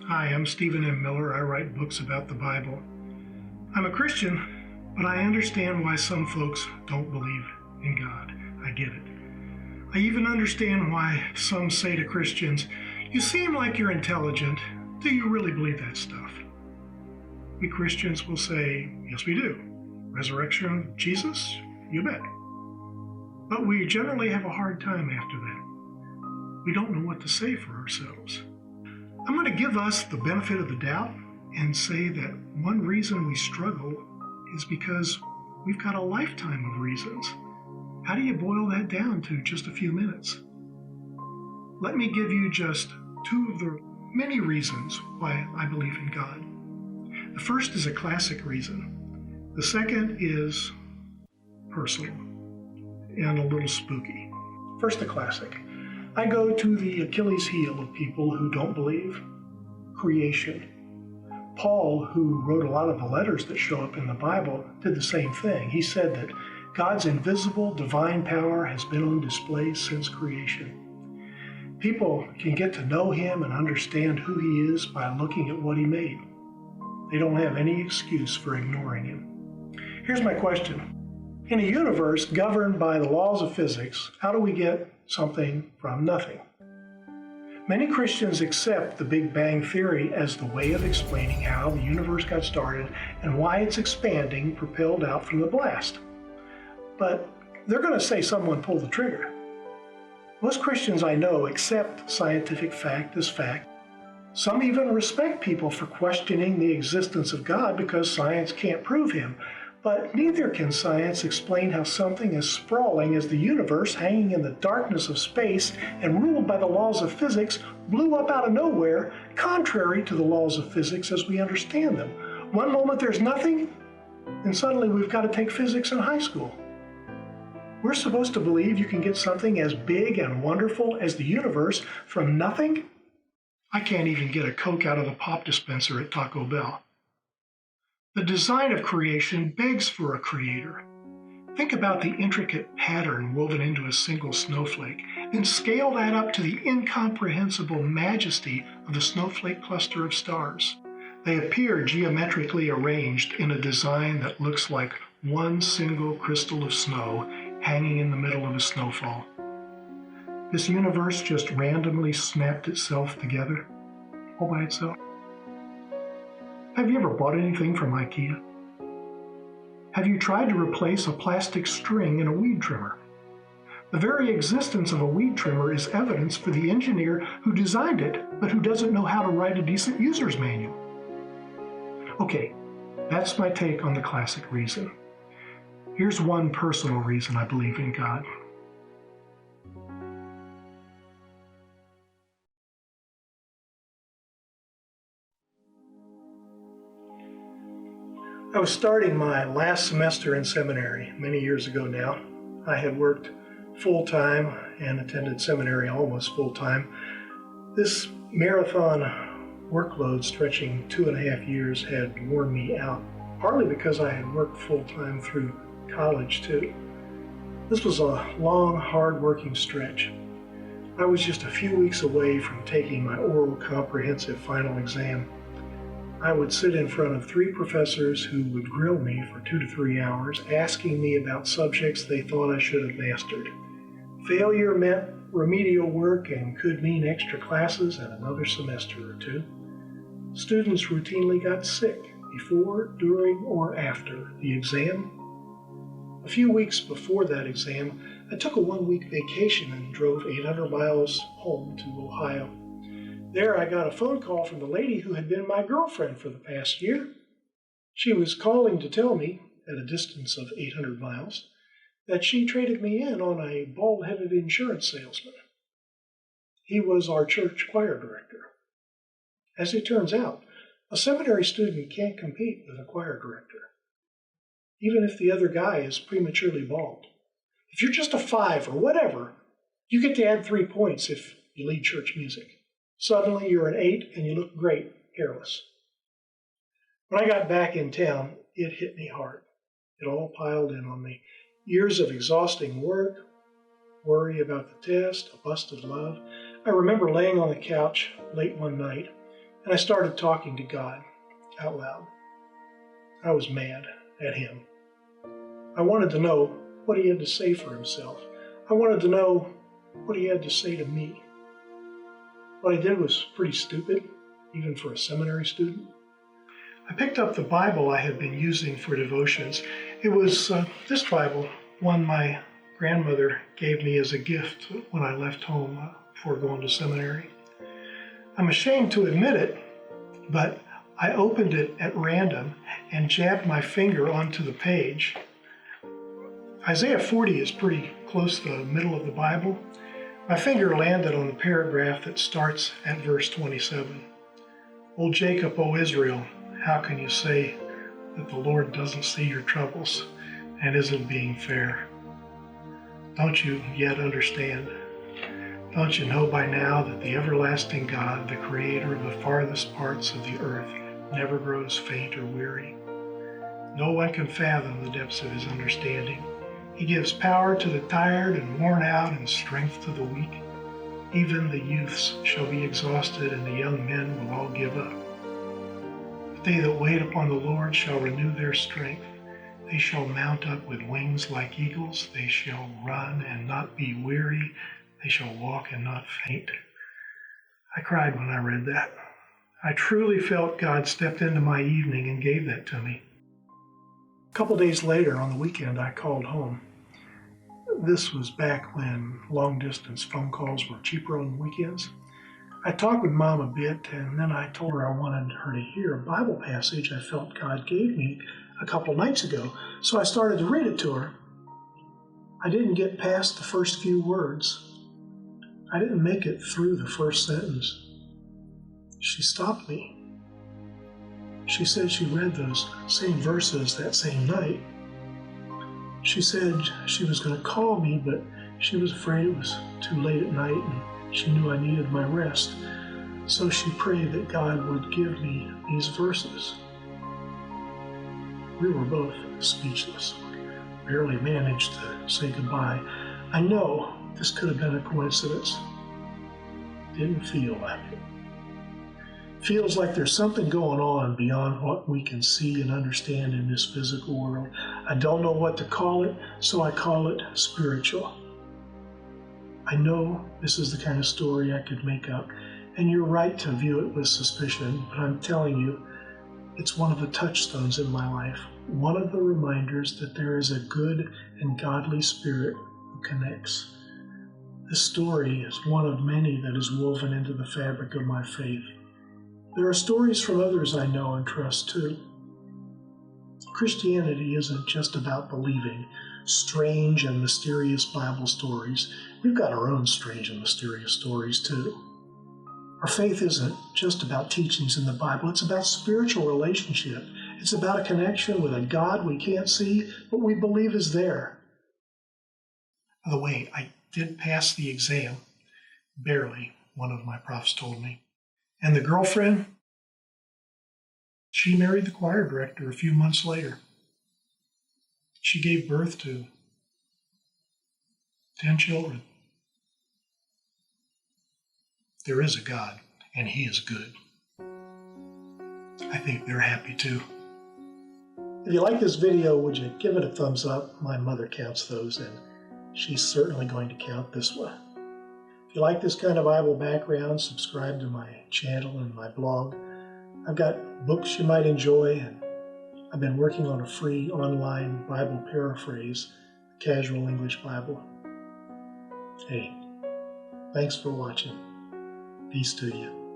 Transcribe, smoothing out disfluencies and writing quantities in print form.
Hi, I'm Stephen M. Miller. I write books about the Bible. I'm a Christian, but I understand why some folks don't believe in God. I get it. I even understand why some say to Christians, "You seem like you're intelligent. Do you really believe that stuff?" We Christians will say, "Yes, we do. Resurrection of Jesus? You bet." But we generally have a hard time after that. We don't know what to say for ourselves. I'm going to give us the benefit of the doubt and say that one reason we struggle is because we've got a lifetime of reasons. How do you boil that down to just a few minutes? Let me give you just two of the many reasons why I believe in God. The first is a classic reason. The second is personal and a little spooky. First, the classic. I go to the Achilles heel of people who don't believe. Creation. Paul, who wrote a lot of the letters that show up in the Bible, did the same thing. He said that God's invisible divine power has been on display since creation. People can get to know him and understand who he is by looking at what he made. They don't have any excuse for ignoring him. Here's my question. In a universe governed by the laws of physics, how do we get something from nothing? Many Christians accept the Big Bang Theory as the way of explaining how the universe got started and why it's expanding, propelled out from the blast. But they're going to say someone pulled the trigger. Most Christians I know accept scientific fact as fact. Some even respect people for questioning the existence of God because science can't prove him. But neither can science explain how something as sprawling as the universe, hanging in the darkness of space and ruled by the laws of physics, blew up out of nowhere, contrary to the laws of physics as we understand them. One moment there's nothing, and suddenly we've got to take physics in high school. We're supposed to believe you can get something as big and wonderful as the universe from nothing? I can't even get a Coke out of the pop dispenser at Taco Bell. The design of creation begs for a creator. Think about the intricate pattern woven into a single snowflake, then scale that up to the incomprehensible majesty of the snowflake cluster of stars. They appear geometrically arranged in a design that looks like one single crystal of snow hanging in the middle of a snowfall. This universe just randomly snapped itself together, all by itself. Have you ever bought anything from IKEA? Have you tried to replace a plastic string in a weed trimmer? The very existence of a weed trimmer is evidence for the engineer who designed it, but who doesn't know how to write a decent user's manual. Okay, that's my take on the classic reason. Here's one personal reason I believe in God. I was starting my last semester in seminary many years ago now. I had worked full-time and attended seminary almost full-time. This marathon workload stretching 2.5 years had worn me out, partly because I had worked full-time through college too. This was a long, hard-working stretch. I was just a few weeks away from taking my oral comprehensive final exam. I would sit in front of 3 professors who would grill me for 2 to 3 hours, asking me about subjects they thought I should have mastered. Failure meant remedial work and could mean extra classes and another semester or 2. Students routinely got sick before, during, or after the exam. A few weeks before that exam, I took a 1-week vacation and drove 800 miles home to Ohio. There I got a phone call from the lady who had been my girlfriend for the past year. She was calling to tell me, at a distance of 800 miles, that she traded me in on a bald-headed insurance salesman. He was our church choir director. As it turns out, a seminary student can't compete with a choir director, even if the other guy is prematurely bald. If you're just a 5 or whatever, you get to add 3 points if you lead church music. Suddenly you're an 8 and you look great, hairless. When I got back in town, it hit me hard. It all piled in on me. Years of exhausting work, worry about the test, a busted love. I remember laying on the couch late one night and I started talking to God out loud. I was mad at him. I wanted to know what he had to say for himself. I wanted to know what he had to say to me. What I did was pretty stupid, even for a seminary student. I picked up the Bible I had been using for devotions. It was this Bible, one my grandmother gave me as a gift when I left home before going to seminary. I'm ashamed to admit it, but I opened it at random and jabbed my finger onto the page. Isaiah 40 is pretty close to the middle of the Bible. My finger landed on the paragraph that starts at verse 27. O Jacob, O Israel, how can you say that the Lord doesn't see your troubles and isn't being fair? Don't you yet understand? Don't you know by now that the everlasting God, the creator of the farthest parts of the earth, never grows faint or weary? No one can fathom the depths of his understanding. He gives power to the tired and worn out and strength to the weak. Even the youths shall be exhausted and the young men will all give up. But they that wait upon the Lord shall renew their strength. They shall mount up with wings like eagles. They shall run and not be weary. They shall walk and not faint. I cried when I read that. I truly felt God stepped into my evening and gave that to me. A couple days later, on the weekend, I called home. This was back when long-distance phone calls were cheaper on weekends. I talked with Mom a bit, and then I told her I wanted her to hear a Bible passage I felt God gave me a couple of nights ago, so I started to read it to her. I didn't get past the first few words. I didn't make it through the first sentence. She stopped me. She said she read those same verses that same night. She said she was going to call me, but she was afraid it was too late at night and she knew I needed my rest. So she prayed that God would give me these verses. We were both speechless. Barely managed to say goodbye. I know this could have been a coincidence. Didn't feel like it. Feels like there's something going on beyond what we can see and understand in this physical world. I don't know what to call it, so I call it spiritual. I know this is the kind of story I could make up, and you're right to view it with suspicion, but I'm telling you, it's one of the touchstones in my life, one of the reminders that there is a good and godly spirit who connects. This story is one of many that is woven into the fabric of my faith. There are stories from others I know and trust too. Christianity isn't just about believing strange and mysterious Bible stories. We've got our own strange and mysterious stories too. Our faith isn't just about teachings in the Bible. It's about spiritual relationship. It's about a connection with a God we can't see, but we believe is there. By the way, I did pass the exam. Barely, one of my profs told me. And the girlfriend, she married the choir director a few months later. She gave birth to 10 children. There is a God, and He is good. I think they're happy too. If you like this video, would you give it a thumbs up? My mother counts those, and she's certainly going to count this one. If you like this kind of Bible background, subscribe to my channel and my blog. I've got books you might enjoy, and I've been working on a free online Bible paraphrase, the Casual English Bible. Hey, thanks for watching. Peace to you.